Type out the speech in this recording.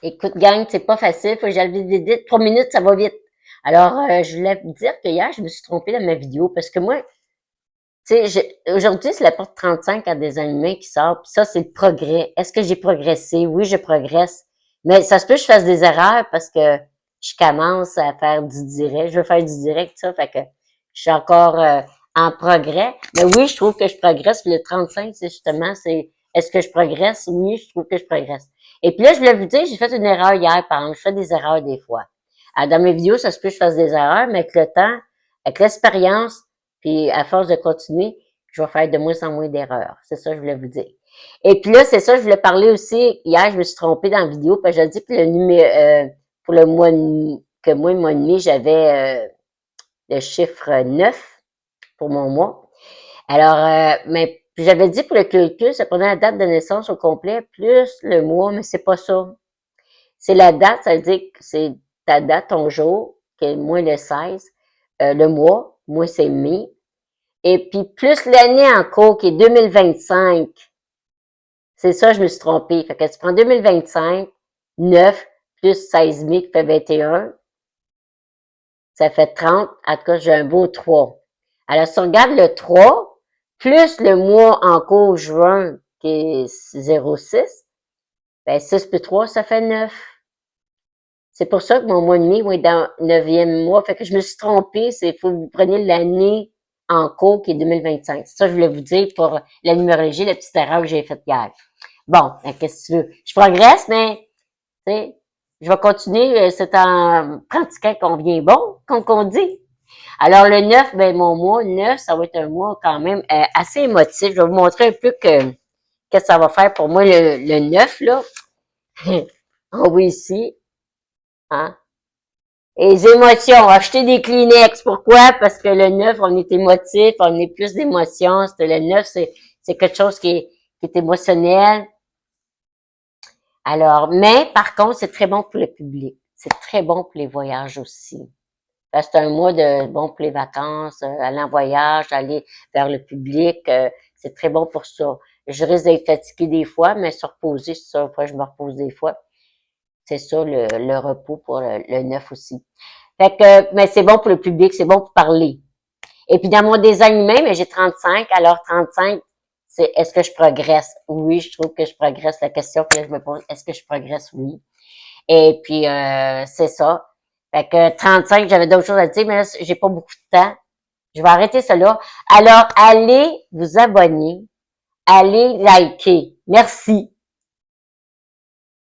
Écoute, gang, c'est pas facile, faut que j'aille vite, vite, vite. 3 minutes, ça va vite. Alors, je voulais vous dire que hier, je me suis trompée dans ma vidéo parce que moi, tu sais, aujourd'hui, c'est la porte 35 à des animés qui sort, puis ça, c'est le progrès. Est-ce que j'ai progressé? Oui, je progresse. Mais ça se peut que je fasse des erreurs parce que je commence à faire du direct. Je veux faire du direct, ça, fait que je suis encore en progrès. Mais oui, je trouve que je progresse. Puis le 35, c'est justement, c'est est-ce que je progresse? Oui, je trouve que je progresse. Et puis là, je voulais vous dire, j'ai fait une erreur hier, par exemple. Je fais des erreurs des fois. Dans mes vidéos, ça se peut que je fasse des erreurs, mais avec le temps, avec l'expérience, puis à force de continuer, je vais faire de moins en moins d'erreurs. C'est ça que je voulais vous dire. Et puis là, c'est ça, je voulais parler aussi. Hier, je me suis trompée dans la vidéo, parce que j'ai dit que le numéro pour le mois que moi, le mois de mai, j'avais le chiffre 9 pour mon mois. Alors, mais j'avais dit pour le calcul, ça prenait la date de naissance au complet, plus le mois, mais c'est pas ça. C'est la date, ça veut dire que c'est ta date, ton jour, qui est moins le 16, le mois, moi c'est mai, et puis plus l'année en cours qui est 2025. C'est ça, je me suis trompée. Fait que tu prends 2025, 9, plus 16 mai qui fait 21, ça fait 30. En tout cas, j'ai un beau 3. Alors, si on regarde le 3, plus le mois en cours juin qui est 06, ben 6 plus 3, ça fait 9. C'est pour ça que mon mois de mai, moi, est dans le 9e mois. Fait que je me suis trompée. C'est, faut que vous preniez l'année en cours qui est 2025. C'est ça que je voulais vous dire pour la numérologie, la petite erreur que j'ai faite hier. Bon, ben, qu'est-ce que tu veux? Je progresse, mais, tu sais, je vais continuer. C'est en pratiquant qu'on vient bon, comme on dit. Alors, le 9, ben, mon mois 9, ça va être un mois quand même assez émotif. Je vais vous montrer un peu que ça va faire pour moi le 9, là. On voit ici, hein? Et les émotions, acheter des Kleenex. Pourquoi? Parce que le 9, on est émotif, on est plus d'émotions. Le 9, c'est quelque chose qui est émotionnel. Alors, mais par contre, c'est très bon pour le public. C'est très bon pour les voyages aussi. Parce que c'est un mois de bon pour les vacances, aller en voyage, aller vers le public, c'est très bon pour ça. Je risque d'être fatiguée des fois, mais se reposer, c'est ça, fois je me repose des fois. C'est ça le repos pour le 9 aussi. Fait que, mais c'est bon pour le public, c'est bon pour parler. Et puis dans mon design humain, mais j'ai 35, alors 35, c'est est-ce que je progresse? Oui, je trouve que je progresse. La question que je me pose, est-ce que je progresse? Oui. Et puis c'est ça. Fait que 35, j'avais d'autres choses à dire, mais là, j'ai pas beaucoup de temps. Je vais arrêter cela. Alors, allez vous abonner, allez liker. Merci.